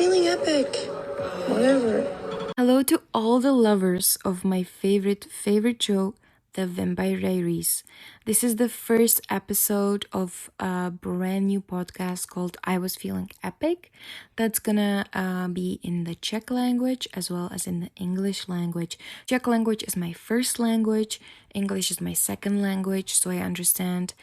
feeling epic. Whatever. Hello to all the lovers of my favorite show, The Vampire Diaries. This is the first episode of a brand new podcast called I Was Feeling Epic. That's gonna be in the Czech language as well as in the English language. Czech language is my first language, English is my second language, so I understand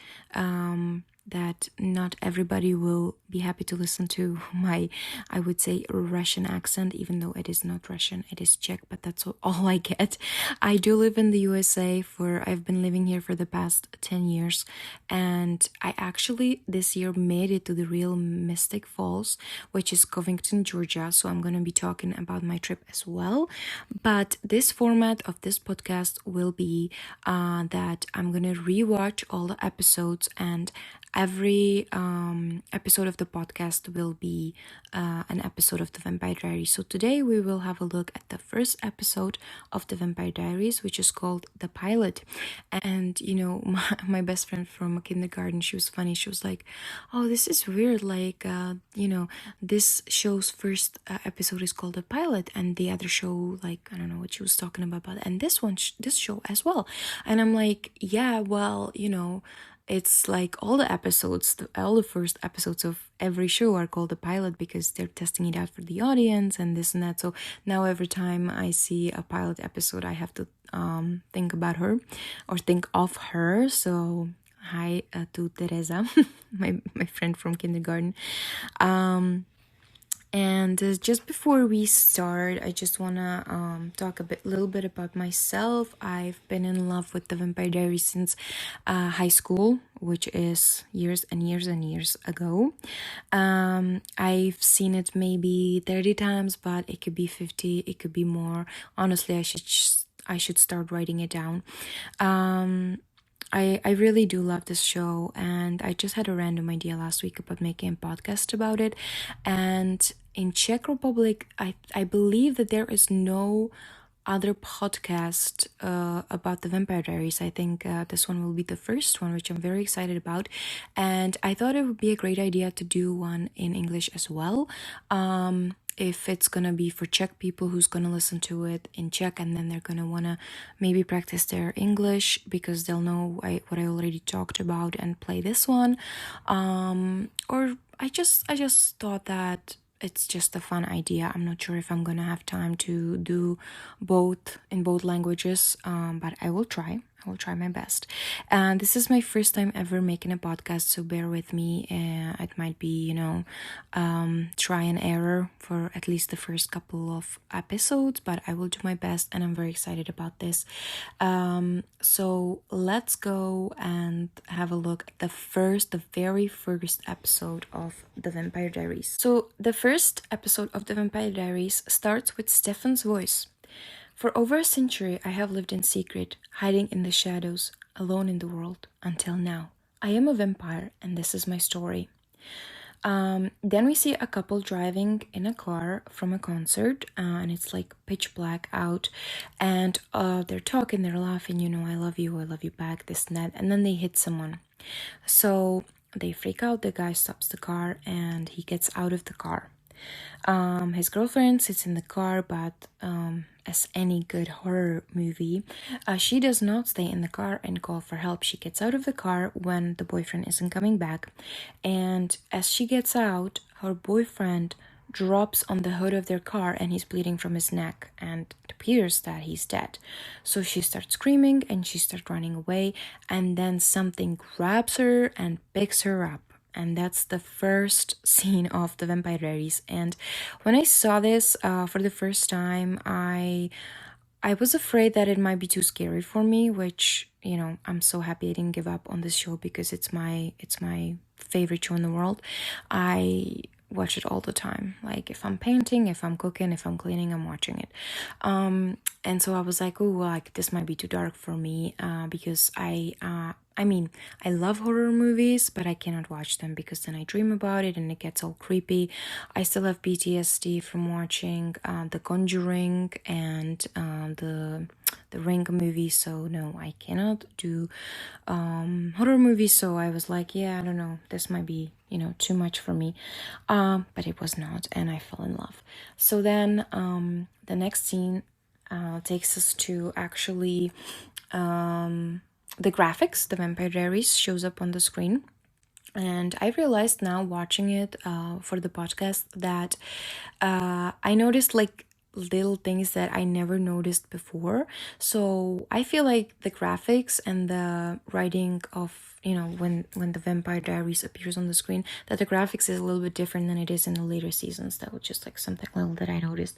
that not everybody will be happy to listen to my, I would say, Russian accent, even though it is not Russian, it is Czech, but that's all I get. I do live in the USA I've been living here for the past 10 years, and I actually this year made it to the real Mystic Falls, which is Covington, Georgia, so I'm gonna be talking about my trip as well. But this format of this podcast will be that I'm gonna rewatch all the episodes, and every episode of the podcast will be an episode of the Vampire Diaries. So today we will have a look at the first episode of the Vampire Diaries, which is called The Pilot. And you know, my best friend from kindergarten, she was funny. She was like, "Oh, this is weird. Like, this show's first episode is called The Pilot, and the other show, like, I don't know what she was talking about, and this show as well." And I'm like, "Yeah, well, it's like all the first episodes of every show are called the pilot because they're testing it out for the audience and this and that. So now every time I see a pilot episode, I have to think about her or think of her. So hi to Teresa, my friend from kindergarten. And just before we start, I just wanna talk little bit about myself. I've been in love with the Vampire Diaries since high school, which is years and years and years ago. I've seen it maybe 30 times, but it could be 50, it could be more. Honestly, I should start writing it down. I really do love this show, and I just had a random idea last week about making a podcast about it. And in Czech Republic, I believe that there is no other podcast about the Vampire Diaries. I think this one will be the first one, which I'm very excited about. And I thought it would be a great idea to do one in English as well. If it's gonna be for Czech people who's gonna listen to it in Czech, and then they're gonna wanna maybe practice their English because they'll know what I already talked about and play this one. Or I just thought that it's just a fun idea. I'm not sure if I'm gonna have time to do both in both languages, but I will try my best. And this is my first time ever making a podcast, so bear with me. It might be, try and error for at least the first couple of episodes, but I will do my best, and I'm very excited about this. So let's go and have a look at the very first episode of The Vampire Diaries. So the first episode of The Vampire Diaries starts with Stefan's voice. For over a century, I have lived in secret, hiding in the shadows, alone in the world, until now. I am a vampire, and this is my story. Then we see a couple driving in a car from a concert, and it's like pitch black out, and they're talking, they're laughing, I love you back, this and that, and then they hit someone. So they freak out, the guy stops the car, and he gets out of the car. His girlfriend sits in the car, but as any good horror movie, she does not stay in the car and call for help. She gets out of the car when the boyfriend isn't coming back, and as she gets out, her boyfriend drops on the hood of their car and he's bleeding from his neck, and it appears that he's dead. So she starts screaming and she starts running away, and then something grabs her and picks her up. And that's the first scene of The Vampire Diaries. And when I saw this for the first time, I was afraid that it might be too scary for me, which, I'm so happy I didn't give up on this show because it's my favorite show in the world. I watch it all the time. Like if I'm painting, if I'm cooking, if I'm cleaning, I'm watching it. And so I was like, oh, like this might be too dark for me because I love horror movies, but I cannot watch them because then I dream about it and it gets all creepy. I still have PTSD from watching The Conjuring and the Ring movie, so no, I cannot do horror movies. So I was like, yeah, I don't know, this might be, too much for me. But it was not, and I fell in love. So then the next scene takes us to actually the graphics. The Vampire Diaries shows up on the screen. And I realized now watching it for the podcast that I noticed like little things that I never noticed before. So I feel like the graphics and the writing of when the Vampire Diaries appears on the screen, that the graphics is a little bit different than it is in the later seasons. That was just like something little that I noticed.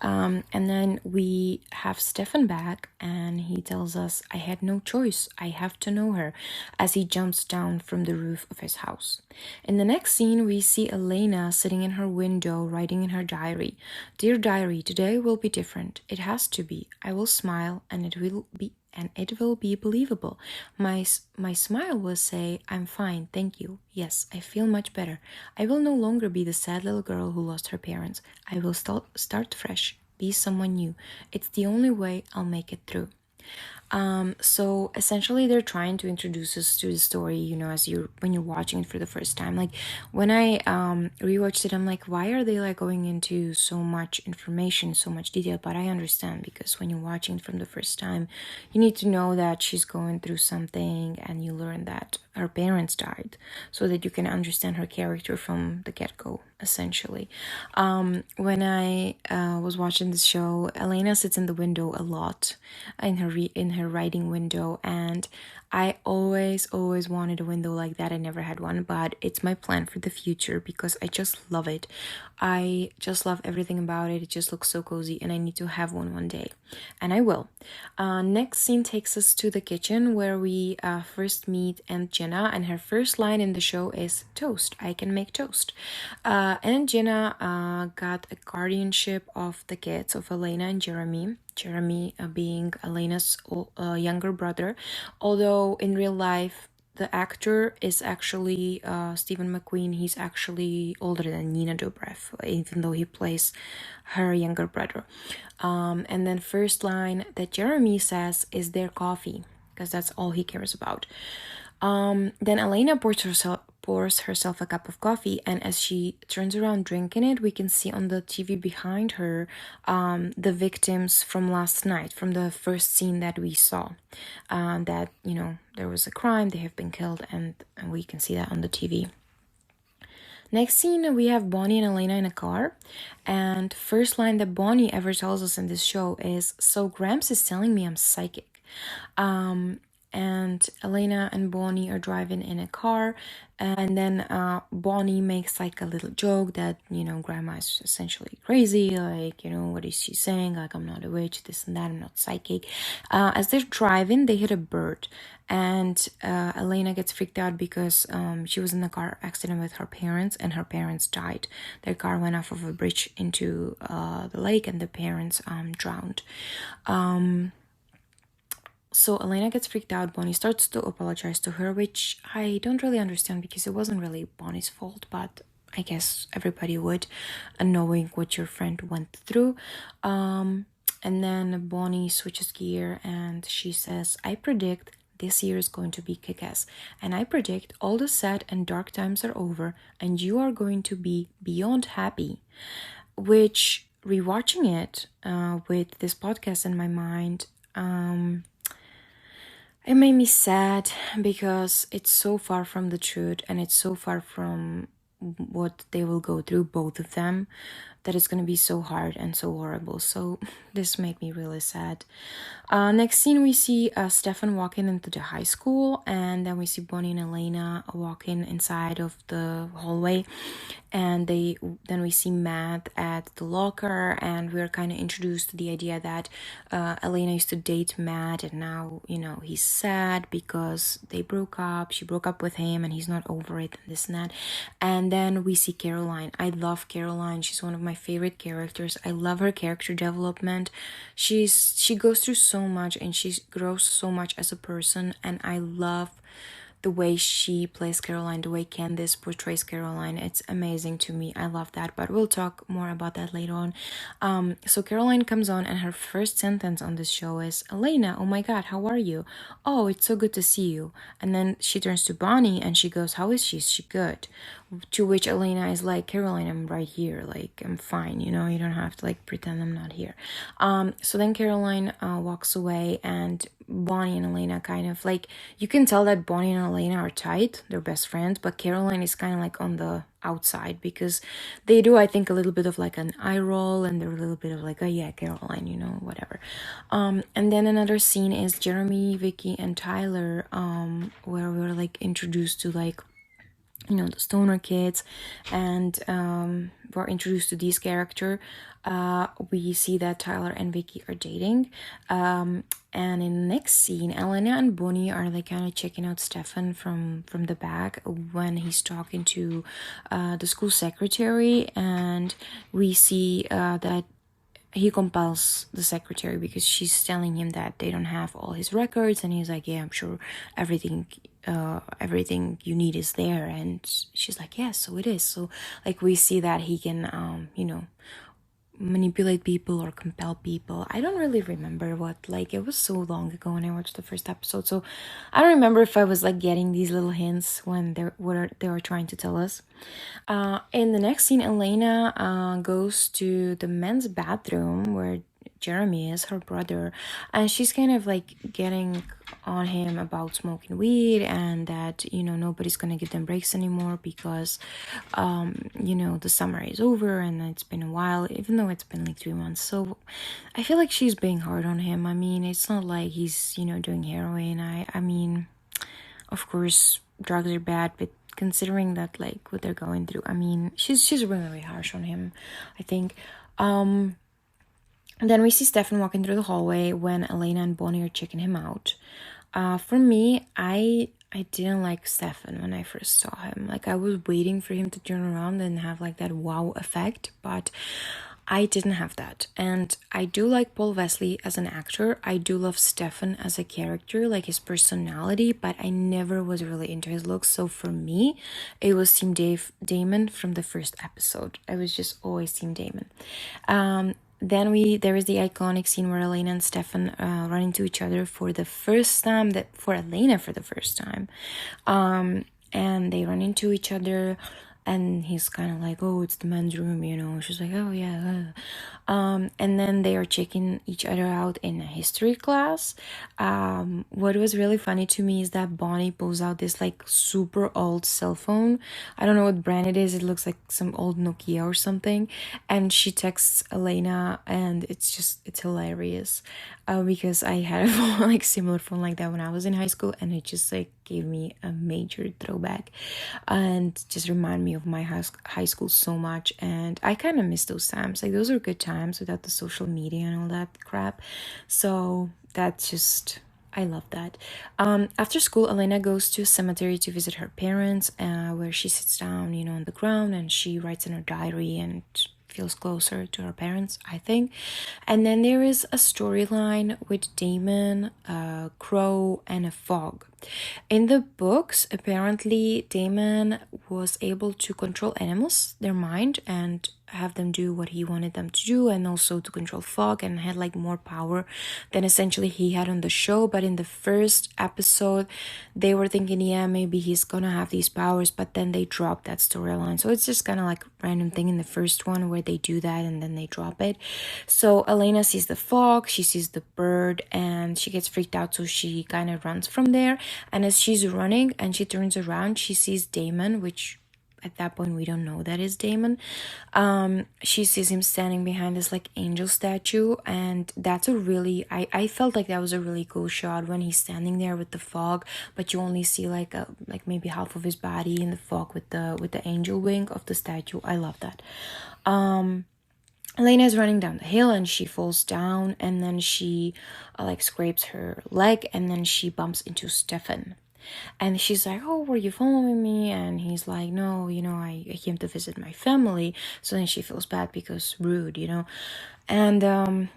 And then we have Stefan back, and he tells us, I had no choice, I have to know her, as he jumps down from the roof of his house. In the next scene, we see Elena sitting in her window writing in her diary. Dear diary, today will be different. It has to be. I will smile, and it will be believable. My smile will say, I'm fine, thank you. Yes, I feel much better. I will no longer be the sad little girl who lost her parents. I will start fresh, be someone new. It's the only way I'll make it through. So essentially they're trying to introduce us to the story, as when you're watching it for the first time. Like when I rewatched it, I'm like, why are they like going into so much information, so much detail? But I understand, because when you're watching it from the first time, you need to know that she's going through something, and you learn that her parents died, so that you can understand her character from the get-go, essentially. When I was watching this show, Elena sits in the window a lot, in her writing window, and I always wanted a window like that. I never had one, but it's my plan for the future, because I just love it. I just love everything about it. It just looks so cozy, and I need to have one day, and I will. Next scene takes us to the kitchen, where we first meet Aunt Jenna, and her first line in the show is, toast, I can make toast. Aunt Jenna got a guardianship of the kids of Elena and Jeremy. Jeremy being Elena's younger brother, although in real life the actor is actually Stephen McQueen. He's actually older than Nina Dobrev, even though he plays her younger brother. And then first line that Jeremy says is their coffee, because that's all he cares about. Then Elena pours herself a cup of coffee, and as she turns around drinking it, we can see on the TV behind her the victims from last night, from the first scene that we saw. That, there was a crime, they have been killed, and we can see that on the TV. Next scene, we have Bonnie and Elena in a car, and first line that Bonnie ever tells us in this show is, so Gramps is telling me I'm psychic. And Elena and Bonnie are driving in a car, and then Bonnie makes like a little joke that, grandma is essentially crazy, like, what is she saying, like, I'm not a witch, this and that, I'm not psychic. As they're driving, they hit a bird, and Elena gets freaked out because she was in a car accident with her parents, and her parents died. Their car went off of a bridge into the lake, and the parents drowned. So Elena gets freaked out. Bonnie starts to apologize to her, which I don't really understand, because it wasn't really Bonnie's fault, but I guess everybody would, knowing what your friend went through. And then Bonnie switches gear, and she says, I predict this year is going to be kick-ass, and I predict all the sad and dark times are over, and you are going to be beyond happy. Which, rewatching it with this podcast in my mind, it made me sad, because it's so far from the truth, and it's so far from what they will go through, both of them, that it's going to be so hard and so horrible. So this made me really sad. Next scene, we see Stefan walking into the high school, and then we see Bonnie and Elena walking inside of the hallway, and then we see Matt at the locker, and we're kind of introduced to the idea that Elena used to date Matt, and now, he's sad because they broke up. She broke up with him, and he's not over it, and this and that. And then we see Caroline. I love Caroline. She's one of my favorite characters. I love her character development. She goes through so much, and she grows so much as a person, and I love the way she plays Caroline, the way Candice portrays Caroline, it's amazing to me. I love that, but we'll talk more about that later on. So Caroline comes on, and her first sentence on this show is, Elena, oh my god, how are you? Oh, it's so good to see you. And then she turns to Bonnie and she goes, how is she? Is she good? To which Elena is like, Caroline, I'm right here, like I'm fine, you know, you don't have to like pretend I'm not here. So then Caroline walks away, and Bonnie and Elena kind of like, you can tell that Bonnie and Elena are tight, they're best friends, but Caroline is kind of like on the outside, because they do, I think, a little bit of like an eye roll, and they're a little bit of like, oh yeah, Caroline, you know, whatever. And then another scene is Jeremy, Vicky, and Tyler, where we're like introduced to like, you know, the stoner kids, and we're introduced to this character. We see that Tyler and Vicky are dating, and in the next scene, Elena and Bonnie are like kind of checking out Stefan from the back when he's talking to the school secretary, and we see that he compels the secretary because she's telling him that they don't have all his records, and he's like, yeah, I'm sure everything you need is there. And she's like, yes, so it is. So like we see that he can you know, manipulate people or compel people. I don't really remember what, like, it was so long ago when I watched the first episode, so I don't remember if I was like getting these little hints when they were trying to tell us. In the next scene, Elena goes to the men's bathroom where Jeremy is, her brother, and she's kind of like getting on him about smoking weed, and that, you know, nobody's gonna give them breaks anymore because you know, the summer is over and it's been a while, even though it's been like 3 months. So I feel like she's being hard on him. I mean, it's not like he's, you know, doing heroin. I mean, of course drugs are bad, but considering that, like, what they're going through, I mean, she's really, really harsh on him, I think. And then we see Stefan walking through the hallway when Elena and Bonnie are checking him out. For me, I didn't like Stefan when I first saw him. Like, I was waiting for him to turn around and have like that wow effect, but I didn't have that. And I do like Paul Wesley as an actor. I do love Stefan as a character, like his personality, but I never was really into his looks. So for me, it was Team Damon from the first episode. I was just always Team Damon. Then there is the iconic scene where Elena and Stefan run into each other for the first time, for Elena for the first time. And they run into each other, and he's kind of like, oh, it's the men's room, you know. She's like, oh yeah. And then they are checking each other out in a history class. What was really funny to me is that Bonnie pulls out this like super old cell phone. I don't know what brand it is. It looks like some old Nokia or something. And she texts Elena, and it's hilarious. Because I had a phone, like similar phone like that when I was in high school, and it just like gave me a major throwback and just remind me of my high school so much. And I kind of miss those times. Like, those are good times without the social media and all that crap. So that's just, I love that. After school, Elena goes to a cemetery to visit her parents, where she sits down, you know, on the ground, and she writes in her diary and feels closer to her parents, I think. And then there is a storyline with Damon, Crow, and a fog. In the books, apparently Damon was able to control animals, their mind, and have them do what he wanted them to do, and also to control fog, and had like more power than essentially he had on the show. But in the first episode, they were thinking, yeah, maybe he's gonna have these powers, but then they dropped that storyline. So it's just kind of like a random thing in the first one where they do that and then they drop it. So Elena sees the fog, she sees the bird, and she gets freaked out, so she kind of runs from there. And as she's running and she turns around, she sees Damon, which at that point we don't know that is Damon. She sees him standing behind this like angel statue, and that's a really, I felt like that was a really cool shot when he's standing there with the fog, but you only see like maybe half of his body in the fog with the angel wing of the statue. I love that. Elena is running down the hill and she falls down, and then she like scrapes her leg, and then she bumps into Stefan. And she's like, oh, were you following me? And he's like, no, you know, I came to visit my family. So then she feels bad because rude, you know. And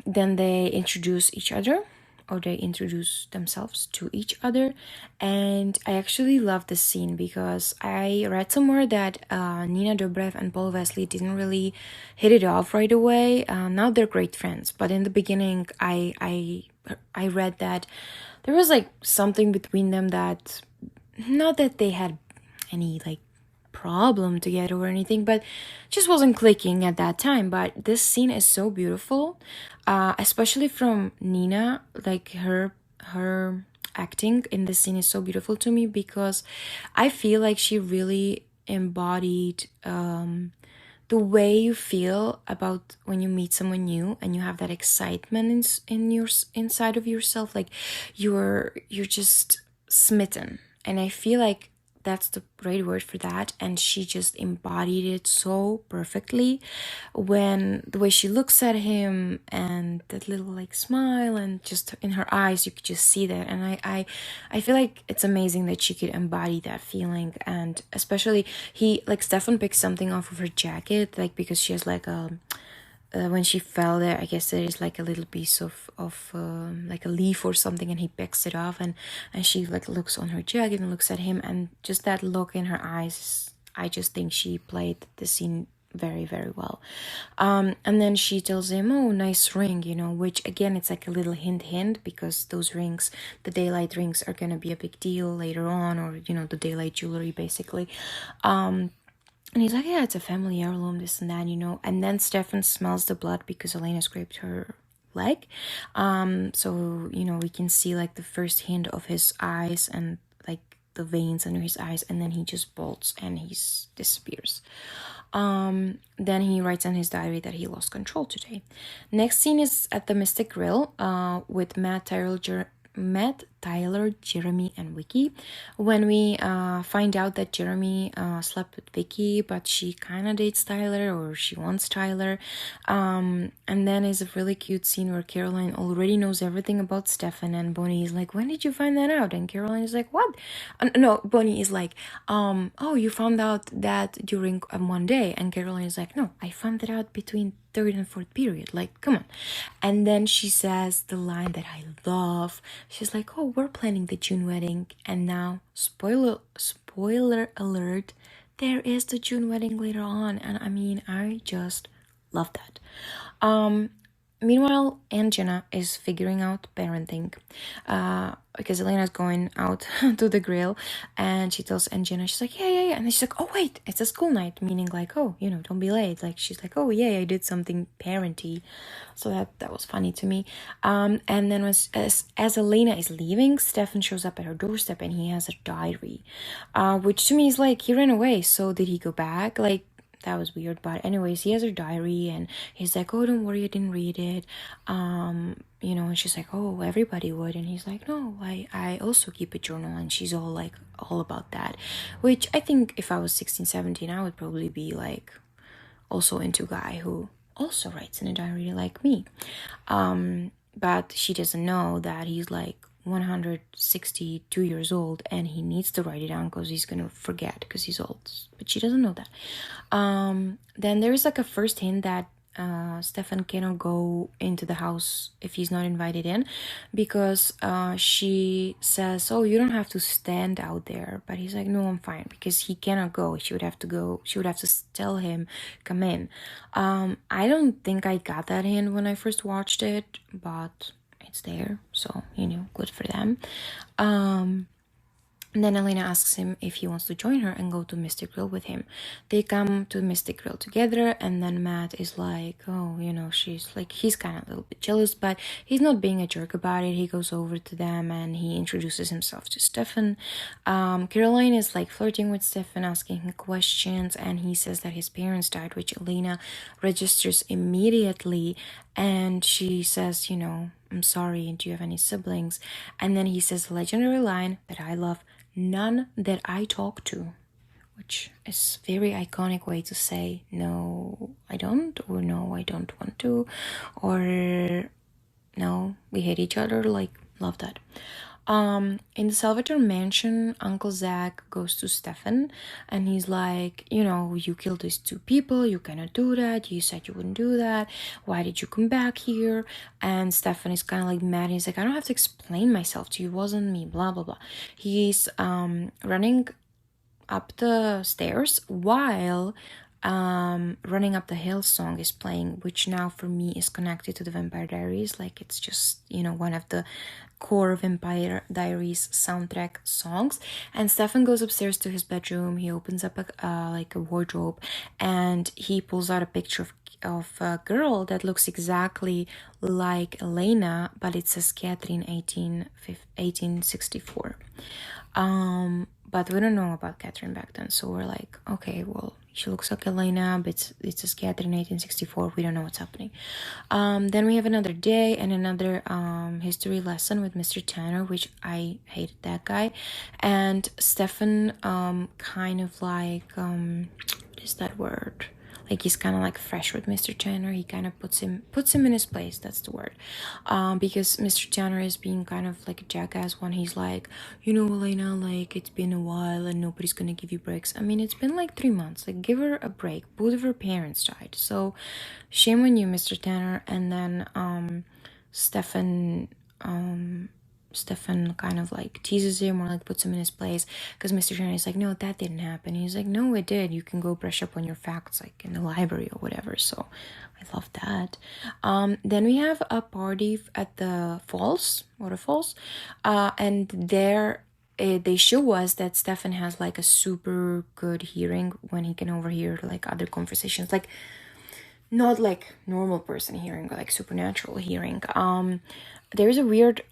then they introduce each other. or they introduce themselves to each other. And I actually love this scene because I read somewhere that Nina Dobrev and Paul Wesley didn't really hit it off right away. Now they're great friends, but in the beginning, I read that there was like something between them that, not that they had any like problem together or anything, but just wasn't clicking at that time. But this scene is so beautiful, especially from Nina. Like her acting in this scene is so beautiful to me because I feel like she really embodied the way you feel about when you meet someone new and you have that excitement in your inside of yourself, like you're just smitten. And I feel like that's the right word for that, and she just embodied it so perfectly. When the way she looks at him and that little like smile, and just in her eyes you could just see that. And I feel like it's amazing that she could embody that feeling. And especially he, like, Stefan picks something off of her jacket, like, because she has like a when she fell there, I guess there is like a little piece of like a leaf or something, and he picks it off, and she like looks on her jacket and looks at him, and just that look in her eyes, I just think she played the scene very, very well. And then she tells him, oh, nice ring, which again, it's like a little hint, because those rings, the daylight rings, are gonna be a big deal later on, or the daylight jewelry basically. And he's like, yeah, it's a family heirloom, this and that, And then Stefan smells the blood because Elena scraped her leg. So, we can see like the first hint of his eyes and like the veins under his eyes. And then he just bolts and he disappears. Then he writes in his diary that he lost control today. Next scene is at the Mystic Grill with Matt, Tyler, Jeremy, and Vicky. When we find out that Jeremy slept with Vicky, but she kind of dates Tyler, or she wants Tyler. And then is a really cute scene where Caroline already knows everything about Stefan, and Bonnie is like, when did you find that out? And Caroline is like, what? No, Bonnie is like, oh, you found out that during one day. And Caroline is like, no, I found it out between third and fourth period, like, come on. And then she says the line that I love. She's like, oh, we're planning the June wedding, and now spoiler alert, there is the June wedding later on. And I mean, I just love that. Meanwhile, Aunt Jenna is figuring out parenting because Elena's going out to the grill, and she tells Aunt Jenna, she's like, yeah. And then she's like, oh, wait, it's a school night, meaning like, oh, don't be late. Like, she's like, oh, yeah, I did something parenty. So that was funny to me. And then as Elena is leaving, Stefan shows up at her doorstep, and he has a diary, which to me is like, he ran away. So did he go back? Like, that was weird. But anyways, he has her diary, and he's like, oh, don't worry, I didn't read it. And she's like, oh, everybody would. And he's like, no, I also keep a journal. And she's all about that, which I think if I was 16, 17, I would probably be like also into a guy who also writes in a diary like me. But she doesn't know that he's like 162 years old, and he needs to write it down because he's gonna forget because he's old. But she doesn't know that. Then there is like a first hint that Stefan cannot go into the house if he's not invited in, because she says, oh, you don't have to stand out there. But he's like, no, I'm fine, because he cannot go. She would have to tell him, come in. I don't think I got that hint when I first watched it, but it's there, so good for them. And then Elena asks him if he wants to join her and go to Mystic Grill with him. They come to Mystic Grill together, and then Matt is like, oh, she's like, he's kind of a little bit jealous, but he's not being a jerk about it. He goes over to them and he introduces himself to Stefan. Caroline is like flirting with Stefan, asking him questions, and he says that his parents died, which Elena registers immediately. And she says, I'm sorry, do you have any siblings? And then he says a legendary line that I love, none that I talk to, which is a very iconic way to say no, I don't, or no, I don't want to, or no, we hate each other. Like, love that. In the Salvatore mansion, Uncle Zach goes to Stefan and he's like, you killed these two people, you cannot do that, you said you wouldn't do that, why did you come back here? And Stefan is kind of like mad. He's like, I don't have to explain myself to you, it wasn't me, blah blah blah. He's running up the stairs while Running Up the Hill song is playing, which now for me is connected to the Vampire Diaries. Like, it's just, one of the core Vampire Diaries soundtrack songs. And Stefan goes upstairs to his bedroom. He opens up a wardrobe and he pulls out a picture of a girl that looks exactly like Elena, but it says Catherine 1864. But we don't know about Catherine back then, so we're like, okay, well, she looks like Elena, but it says Catherine 1864. We don't know what's happening. Then we have another day and another history lesson with Mr. Tanner, which I hated that guy. And Stefan kind of like, what is that word? Like, he's kind of like fresh with Mr. Tanner. He kind of puts him in his place. That's the word. Because Mr. Tanner is being kind of like a jackass when he's like, Elena, like, it's been a while and nobody's gonna give you breaks. I mean, it's been like 3 months. Like, give her a break. Both of her parents died. So shame on you, Mr. Tanner. And then Stefan kind of like teases him or like puts him in his place, because Mr. Tanner is like, no, that didn't happen. He's like, no, it did. You can go brush up on your facts like in the library or whatever. So I love that. Then we have a party at the waterfalls, and there they show us that Stefan has like a super good hearing when he can overhear like other conversations, like not like normal person hearing, but like supernatural hearing. There's a weird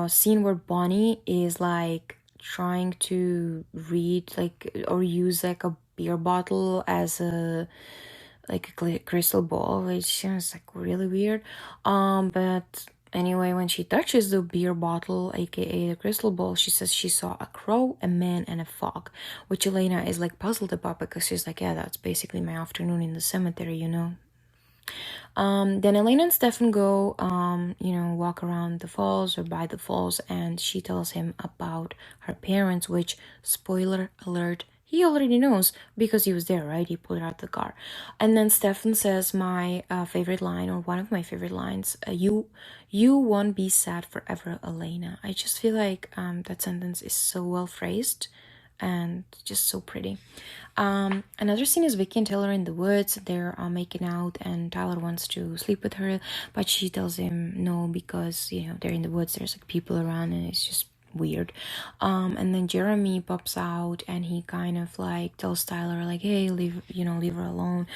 scene where Bonnie is like trying to read like or use like a beer bottle as a crystal ball, which sounds like really weird. But anyway, when she touches the beer bottle, aka the crystal ball, she says she saw a crow, a man, and a fog, which Elena is like puzzled about, because she's like, yeah, that's basically my afternoon in the cemetery, Then Elena and Stefan go, walk around the falls or by the falls, and she tells him about her parents, which, spoiler alert, he already knows because he was there, right? He pulled out the car. And then Stefan says my favorite line, or one of my favorite lines, you won't be sad forever, Elena. I just feel like that sentence is so well phrased and just so pretty. Another scene is Vicky and Taylor in the woods. They're making out and Tyler wants to sleep with her, but she tells him no because, they're in the woods, there's like people around and it's just weird. And then Jeremy pops out and he kind of like tells Tyler like, hey, leave her alone.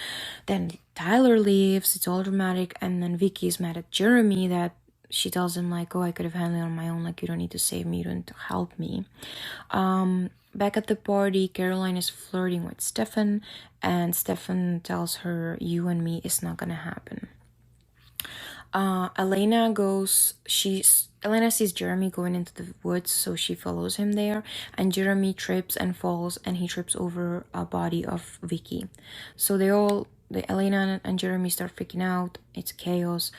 Then Tyler leaves, it's all dramatic, and then Vicky is mad at Jeremy that she tells him like, oh, I could have handled it on my own, like, you don't need to save me, you don't need to help me. Back at the party, Caroline is flirting with Stefan, and Stefan tells her, you and me is not gonna happen. Elena sees Jeremy going into the woods, so she follows him there, and Jeremy trips and falls, and he trips over a body of Vicky. So Elena and Jeremy start freaking out. It's chaos.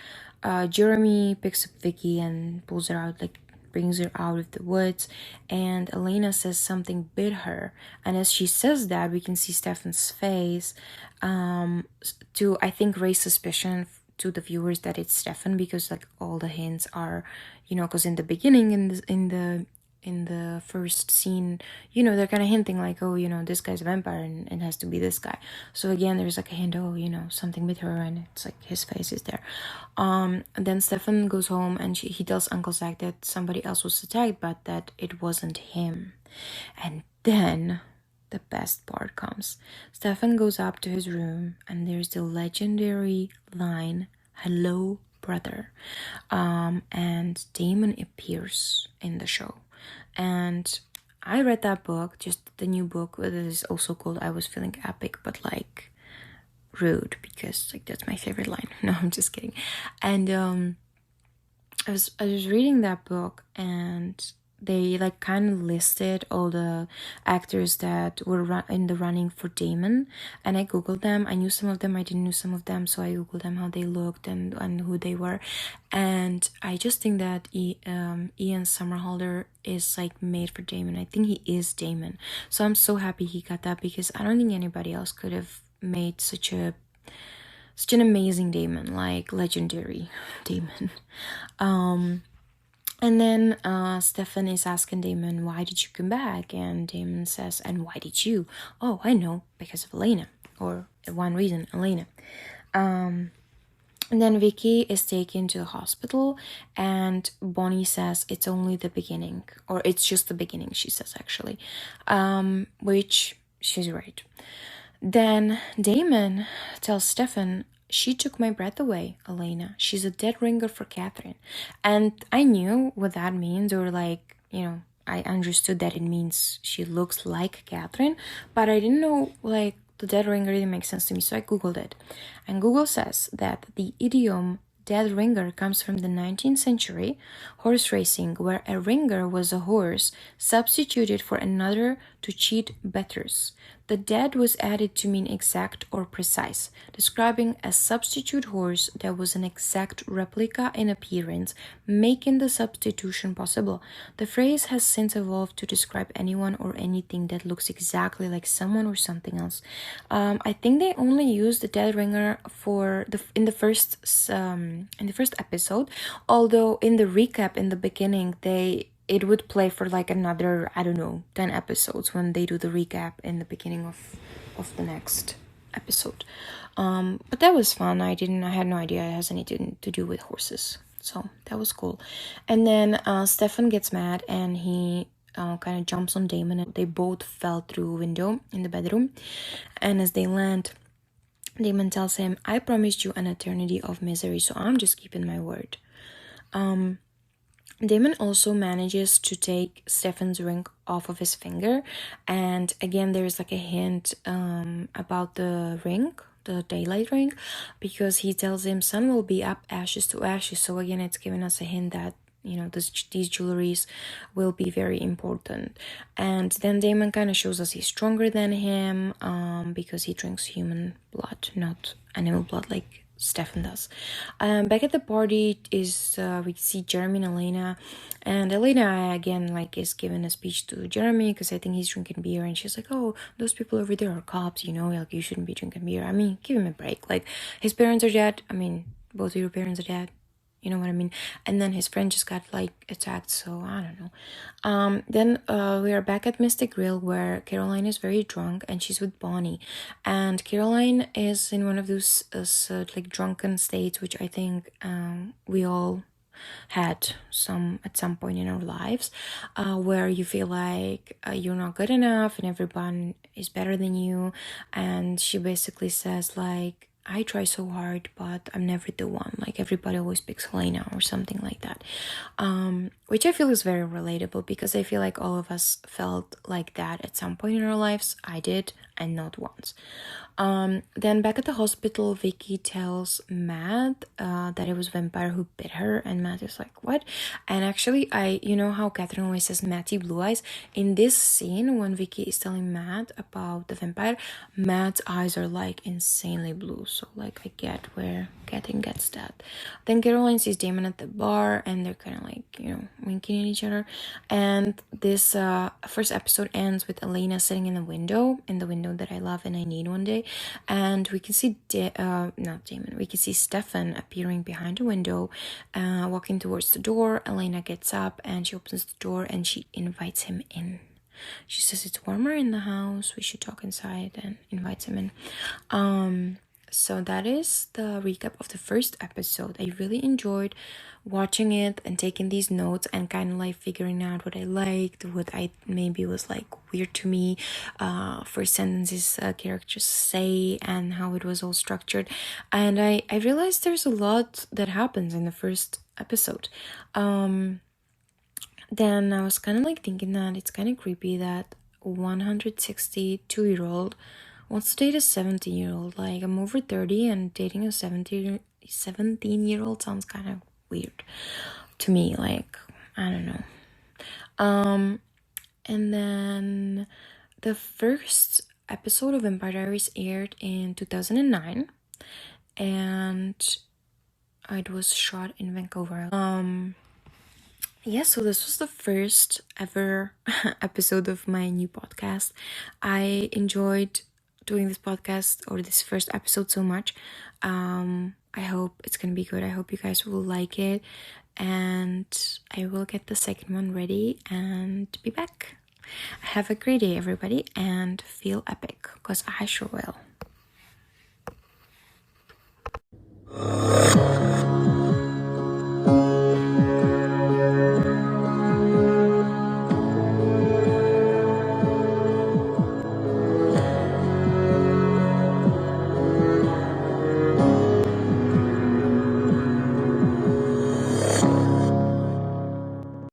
Jeremy picks up Vicky and pulls her out, like brings her out of the woods, and Elena says something bit her, and as she says that, we can see Stefan's face to, I think, raise suspicion to the viewers that it's Stefan, because like all the hints are, because in the beginning, in the first scene, they're kind of hinting like, oh, this guy's a vampire and it has to be this guy. So again, there's like a hint, oh, something with her, and it's like his face is there. And then Stefan goes home and he tells Uncle Zach that somebody else was attacked, but that it wasn't him. And then the best part comes. Stefan goes up to his room and there's the legendary line, hello, brother. And Damon appears in the show. And I read that book, just the new book, that is also called I Was Feeling Epic, but like rude, because like that's my favorite line. No, I'm just kidding. And I was reading that book, and they like kind of listed all the actors that were in the running for Damon, and I googled them. I knew some of them, I didn't know some of them, so I googled them, how they looked and who they were. And I just think that Ian Somerhalder is like made for Damon. I think he is Damon, so I'm so happy he got that, because I don't think anybody else could have made such an amazing Damon, like legendary Damon. And then Stefan is asking Damon, why did you come back? And Damon says, and why did you? Oh, I know, because of Elena. Or one reason, Elena. And then Vicky is taken to the hospital, and Bonnie says it's only the beginning. Or it's just the beginning, she says, actually. Which she's right. Then Damon tells Stefan, she took my breath away, Elena. She's a dead ringer for Catherine. And I knew what that means, or like, I understood that it means she looks like Catherine, but I didn't know, like, the dead ringer didn't make sense to me, so I googled it. And Google says that the idiom dead ringer comes from the 19th century horse racing, where a ringer was a horse substituted for another to cheat bettors. The dead was added to mean exact or precise, describing a substitute horse that was an exact replica in appearance, making the substitution possible. The phrase has since evolved to describe anyone or anything that looks exactly like someone or something else. I think they only used the dead ringer in the first episode, although in the recap in the beginning it would play for like another, I don't know, 10 episodes when they do the recap in the beginning of the next episode. But that was fun. I had no idea it has anything to do with horses. So that was cool. And then Stefan gets mad and he kind of jumps on Damon, and they both fell through a window in the bedroom. And as they land, Damon tells him, I promised you an eternity of misery, so I'm just keeping my word. Damon also manages to take Stefan's ring off of his finger, and again there's like a hint about the ring, the daylight ring, because he tells him sun will be up ashes to ashes. So again, it's giving us a hint that these jewelries will be very important. And then Damon kind of shows us he's stronger than him, because he drinks human blood, not animal blood like Stefan does. Back at the party is we see Jeremy and Elena, and Elena again like is giving a speech to Jeremy because I think he's drinking beer, and she's like, oh, those people over there are cops, like you shouldn't be drinking beer. I mean, give him a break. Like, his parents are dead. I mean, both of your parents are dead. You know what I mean? And then his friend just got like attacked, so I don't know. Then we are back at Mystic Grill, where Caroline is very drunk and she's with Bonnie. And Caroline is in one of those like drunken states, which I think we all had at some point in our lives, where you feel like you're not good enough and everyone is better than you. And she basically says like, I try so hard, but I'm never the one. Like, everybody always picks Helena or something like that. Which I feel is very relatable, because I feel like all of us felt like that at some point in our lives. I did, and not once. Then back at the hospital, Vicky tells Matt that it was Vampire who bit her, and Matt is like, what? And actually, you know how Catherine always says Matty blue eyes? In this scene, when Vicky is telling Matt about the vampire, Matt's eyes are like insanely blue. So like, I get where Catherine gets that. Then Caroline sees Damon at the bar, and they're kind of like, winking at each other. And this first episode ends with Elena sitting in the window that I love and I need one day. And we can see not Damon, we can see Stefan appearing behind the window, walking towards the door. Elena gets up and she opens the door and she invites him in. She says it's warmer in the house, we should talk inside, and invites him in. So that is the recap of the first episode. I really enjoyed watching it and taking these notes and kind of like figuring out what I liked, what I maybe was like weird to me, for sentences characters say, and how it was all structured. And I realized there's a lot that happens in the first episode. Then I was kind of like thinking that it's kind of creepy that 162-year-old wants to date a 17-year-old. Like, I'm over 30 and dating a 17-year-old sounds kind of weird to me. Like, I don't know. And then the first episode of Vampire Diaries aired in 2009, and it was shot in Vancouver. Yeah, so this was the first ever episode of my new podcast. I enjoyed doing this podcast, or this first episode, so much. I hope it's gonna be good. I hope you guys will like it, and I will get the second one ready and be back. Have a great day, everybody, and feel epic, because I sure will.